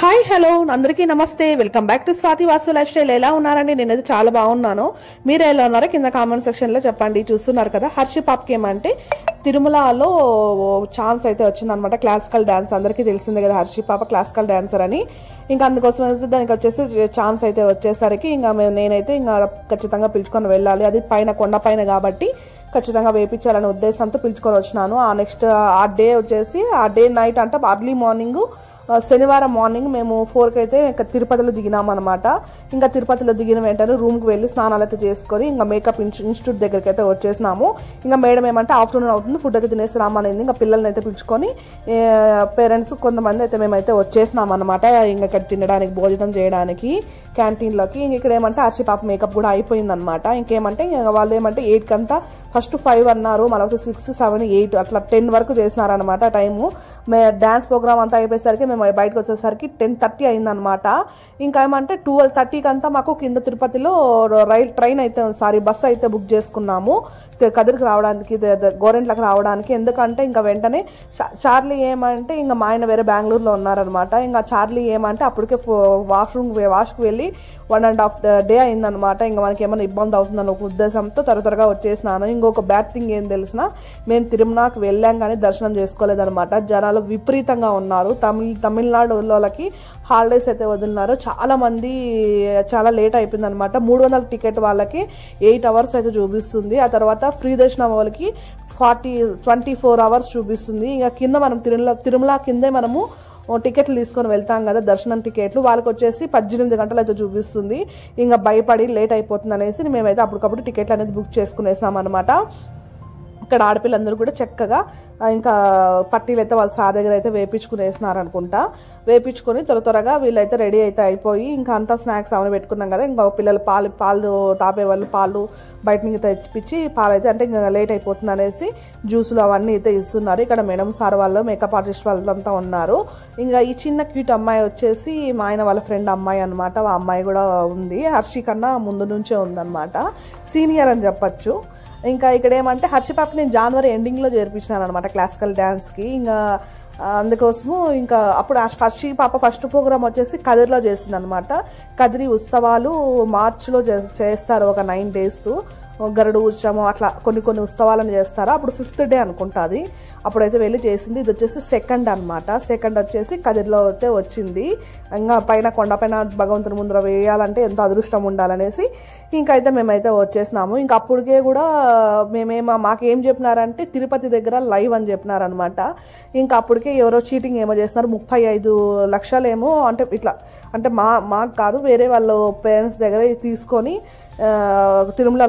Hi hello అందరికీ నమస్తే welcome back to Swathi Vasu life style. ఎలా ఉన్నారండి? నేనైతే చాలా బాగున్నాను. మీరు ఎలా ఉన్నారో కింద కామెంట్ సెక్షన్లో చెప్పండి. చూస్తున్నారు కదా, హర్షి పాపకి ఏమంటే తిరుమలలో ఛాన్స్ అయితే వచ్చిందనమాట. క్లాసికల్ డాన్స్ అందరికీ తెలిసిందే కదా, హర్షి పాప క్లాసికల్ డాన్సర్ అని. ఇంకా అందుకోసం దానికి వచ్చేసి ఛాన్స్ అయితే వచ్చేసరికి ఇంకా నేనైతే ఇంకా ఖచ్చితంగా పిలుచుకొని వెళ్ళాలి. అది పైన కొండ పైన కాబట్టి ఖచ్చితంగా వేయించాలనే ఉద్దేశంతో పిలుచుకొని వచ్చినాను. ఆ నెక్స్ట్ ఆ డే వచ్చేసి ఆ డే నైట్ అంటే అర్లీ మార్నింగ్ శనివారం మార్నింగ్ మేము 4కి అయితే ఇంకా తిరుపతిలో దిగినాం అనమాట. ఇంకా తిరుపతిలో దిగిన వెంటనే రూమ్కి వెళ్ళి స్నానాలు అయితే చేసుకొని ఇంకా మేకప్ ఇన్స్టిట్యూట్ దగ్గరికి అయితే వచ్చేసినాము. ఇంకా మేడం ఏమంటే ఆఫ్టర్నూన్ అవుతుంది, ఫుడ్ అయితే తినేసి రామనేది. ఇంకా పిల్లల్ని అయితే పిలుచుకొని పేరెంట్స్ కొంతమంది అయితే మేమైతే వచ్చేసినాం అనమాట. ఇంకా ఇక్కడ తినడానికి భోజనం చేయడానికి క్యాంటీన్లోకి. ఇంక ఇక్కడ ఏమంటే హర్షి పాప మేకప్ కూడా అయిపోయిందనమాట. ఇంకేమంటే వాళ్ళు ఏమంటే 8కి అంతా ఫస్ట్ 5 అన్నారు, మళ్ళీ 6, 7, 8 అట్లా 10 వరకు చేసినారనమాట టైము. డ్యాన్స్ ప్రోగ్రామ్ అంతా అయిపోయేసరికి మేము బయటకు వచ్చేసరికి 10:30 అయిందనమాట. ఇంకా ఏమంటే 12:30కి అంతా మాకు కింద తిరుపతిలో బస్సు అయితే బుక్ చేసుకున్నాము కదిరికి రావడానికి, గోరెంట్లకు రావడానికి. ఎందుకంటే ఇంకా వెంటనే చార్లీ ఏమంటే ఇంకా మా ఆయన వేరే బెంగళూరులో ఉన్నారనమాట. ఇంకా చార్లీ ఏమంటే అప్పటికే వాష్కి వెళ్ళి 1.5 డే అయిందనమాట. ఇంకా మనకి ఏమైనా ఇబ్బంది అవుతుందని ఒక ఉద్దేశంతో త్వరగా వచ్చేసినాను. ఇంకొక బ్యాడ్ థింగ్ ఏం తెలిసినా మేము తిరుమలకి వెళ్ళాం కానీ దర్శనం చేసుకోలేదనమాట. జనాలు విపరీతంగా ఉన్నారు. తమిళనాడులోకి హాలిడేస్ అయితే వదిలినారు. చాలా మంది చాలా లేట్ అయిపోయింది అనమాట. 300 టికెట్ వాళ్ళకి 8 అవర్స్ అయితే చూపిస్తుంది. ఆ తర్వాత ఫ్రీ దర్శనం వాళ్ళకి 24 అవర్స్ చూపిస్తుంది. ఇంకా కింద మనం తిరుమల కిందే మనము టికెట్లు తీసుకొని వెళ్తాం కదా, దర్శనం టికెట్లు, వాళ్ళకి వచ్చేసి 18 గంటలు అయితే చూపిస్తుంది. ఇంకా భయపడి లేట్ అయిపోతుంది అనేసి మేమైతే అప్పటికప్పుడు టికెట్లు అనేది బుక్ చేసుకునేసాం అనమాట. ఇక్కడ ఆడపిల్లందరూ కూడా చక్కగా ఇంకా పట్టీలు అయితే వాళ్ళ సార్ దగ్గర అయితే వేయించుకునేసినారు అనుకుంటా. వేయించుకొని త్వరగా వీళ్ళైతే రెడీ అయితే అయిపోయి ఇంకా అంతా స్నాక్స్ అవన్నీ పెట్టుకున్నాం కదా. ఇంకా పిల్లలు పాలు తాపే వాళ్ళు పాలు బయట నుంచి తెచ్చిపించి పాలు అయితే అంటే ఇంకా లేట్ అయిపోతుంది అనేసి జ్యూసులు అవన్నీ అయితే ఇస్తున్నారు. ఇక్కడ మేడం సార్ వాళ్ళు మేకప్ ఆర్టిస్ట్ వాళ్ళంతా ఉన్నారు. ఇంకా ఈ చిన్న క్యూట్ అమ్మాయి వచ్చేసి మా ఆయన వాళ్ళ ఫ్రెండ్ అమ్మాయి అనమాట. ఆ అమ్మాయి కూడా ఉంది, హర్షి కన్నా ముందు నుంచే ఉందన్నమాట, సీనియర్ అని చెప్పచ్చు. ఇంకా ఇక్కడ ఏమంటే హర్షి పాపకి నేను జనవరి ఎండింగ్లో చేర్పించినాను అనమాట క్లాసికల్ డ్యాన్స్కి. ఇంకా అందుకోసము ఇంకా అప్పుడు హర్షి పాప ఫస్ట్ ప్రోగ్రామ్ వచ్చేసి కదిరిలో చేసింది అనమాట. కదిరి ఉత్సవాలు మార్చిలో చేస్తారు, ఒక 9 days. గరుడు ఉత్సవం అట్లా కొన్ని ఉత్సవాలను చేస్తారు. అప్పుడు 5th డే అనుకుంటుంది. అప్పుడైతే వెళ్ళి చేసింది. ఇది వచ్చేసి సెకండ్ అనమాట. సెకండ్ వచ్చేసి కదిరిలో అయితే వచ్చింది. ఇంకా పైన కొండపైన భగవంతుని ముందర వేయాలంటే ఎంతో అదృష్టం ఉండాలనేసి ఇంకైతే మేమైతే వచ్చేసినాము. ఇంకా అప్పటికే కూడా మాకేం చెప్పినారంటే తిరుపతి దగ్గర లైవ్ అని చెప్పినారనమాట. ఇంకా అప్పటికే ఎవరో చీటింగ్ ఏమో చేస్తున్నారు. 35 లక్షలేమో అంటే ఇట్లా అంటే మాకు కాదు, వేరే వాళ్ళ పేరెంట్స్ దగ్గర తీసుకొని తిరుమల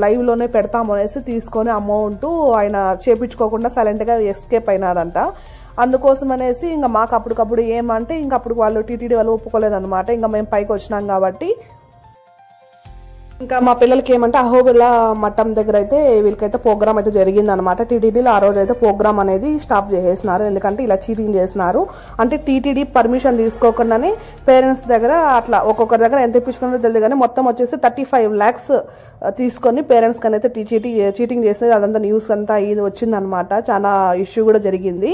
లైవ్లోనే పెడతాము అనేసి తీసుకొని అమౌంట్ ఆయన చేపించుకోకుండా సైలెంట్గా ఎస్కేప్ అయినాడంట. అందుకోసం అనేసి ఇంకా మాకు అప్పటికప్పుడు ఏమంటే ఇంకా అప్పుడు వాళ్ళు టీటీడీ వాళ్ళు ఒప్పుకోలేదన్నమాట. ఇంకా మేము పైకి వచ్చినాం కాబట్టి ఇంకా మా పిల్లలకి ఏమంటే అహోబిల మఠం దగ్గర అయితే వీళ్ళకైతే ప్రోగ్రామ్ అయితే జరిగింది అనమాట. టీటీడీలో ఆ రోజు అయితే ప్రోగ్రామ్ అనేది స్టాప్ చేసేసినారు. ఎందుకంటే ఇలా చీటింగ్ చేసినారు. అంటే టీటీడీ పర్మిషన్ తీసుకోకుండానే పేరెంట్స్ దగ్గర అట్లా ఒక్కొక్కరి దగ్గర ఎంత ఇప్పించుకున్నారో తెలియదు కానీ మొత్తం వచ్చేసి 35 lakhs తీసుకొని పేరెంట్స్ కన్నా అయితే చీటింగ్ చేసినది. అదంతా న్యూస్ అంతా ఇది వచ్చిందనమాట. చాలా ఇష్యూ కూడా జరిగింది.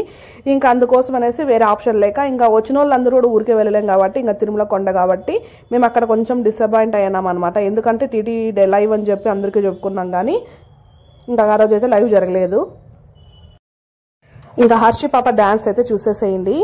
ఇంకా అందుకోసం అనేసి వేరే ఆప్షన్ లేక ఇంకా వచ్చిన వాళ్ళందరూ కూడా ఊరికే వెళ్ళలేం కాబట్టి ఇంకా తిరుమల కొండ కాబట్టి మేము అక్కడ కొంచెం డిసప్పాయింట్ అయ్యాం అనమాట. ఎందుకంటే టీటీడీ లైవ్ అని చెప్పి అందరికీ చెప్పుకున్నాం కానీ ఇంకా ఆ రోజు అయితే లైవ్ జరగలేదు. ఇంకా హర్షి పాప డాన్స్ అయితే చూసేసేయండి.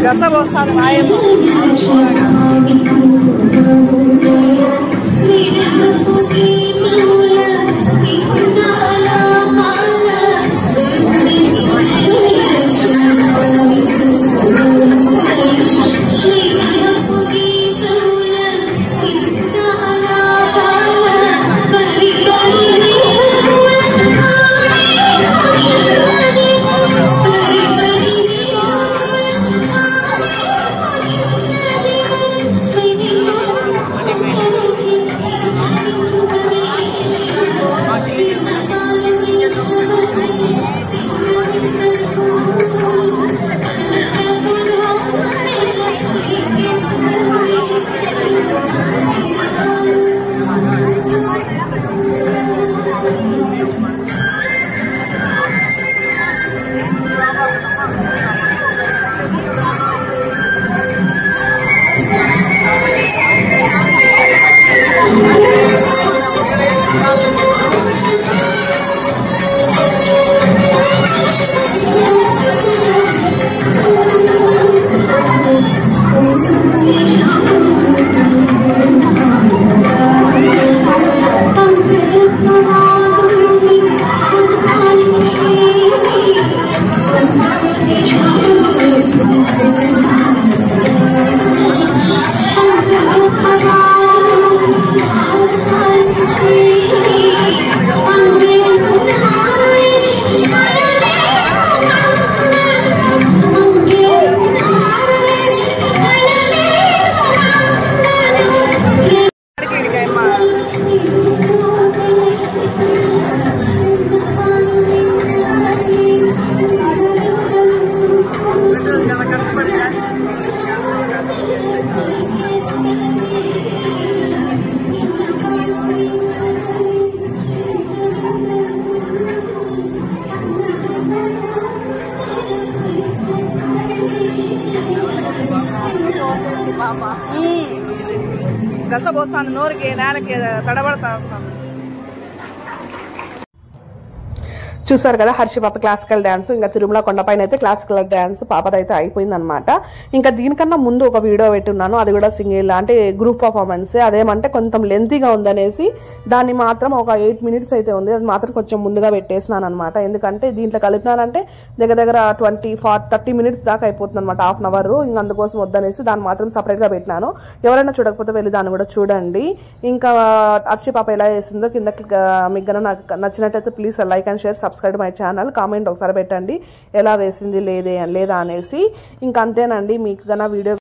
గసబోస్తాను మాయమ్మ. గసబోస్తాను నోరుకి నేలకి తడబడతా వస్తాను. చూసారు కదా హర్షి పాప క్లాసికల్ డ్యాన్స్. ఇంకా తిరుమల కొండపైన అయితే క్లాసికల్ డ్యాన్స్ పాపదైతే అయిపోయింది అనమాట. ఇంకా దీనికన్నా ముందు ఒక వీడియో పెట్టున్నాను, అది కూడా సింగిల్ అంటే గ్రూప్ పర్ఫార్మెన్స్. అదేమంటే కొంచెం లెంతీగా ఉందనేసి దాన్ని మాత్రం ఒక 8 minutes అయితే ఉంది, అది మాత్రం కొంచెం ముందుగా పెట్టేసినాను అనమాట. ఎందుకంటే దీంట్లో కలిపినానంటే దగ్గర దగ్గర 20-30 minutes దాకా అయిపోతుంది అనమాట, హాఫ్ అన్ అవర్. ఇంకా అందుకోసం వద్దనేసి దాన్ని మాత్రం సపరేట్గా పెట్టినాను. ఎవరైనా చూడకపోతే వెళ్ళి దాన్ని కూడా చూడండి. ఇంకా హర్షి పాప ఎలా చేసిందో కింద మీకు కన్నా నాకు నచ్చినట్టయితే please like and share, subscribe my channel, comment ఒకసారి పెట్టండి ఎలా వేసింది లేదా అనేసి. ఇంకా అంతేనండి. మీకు కన్నా వీడియో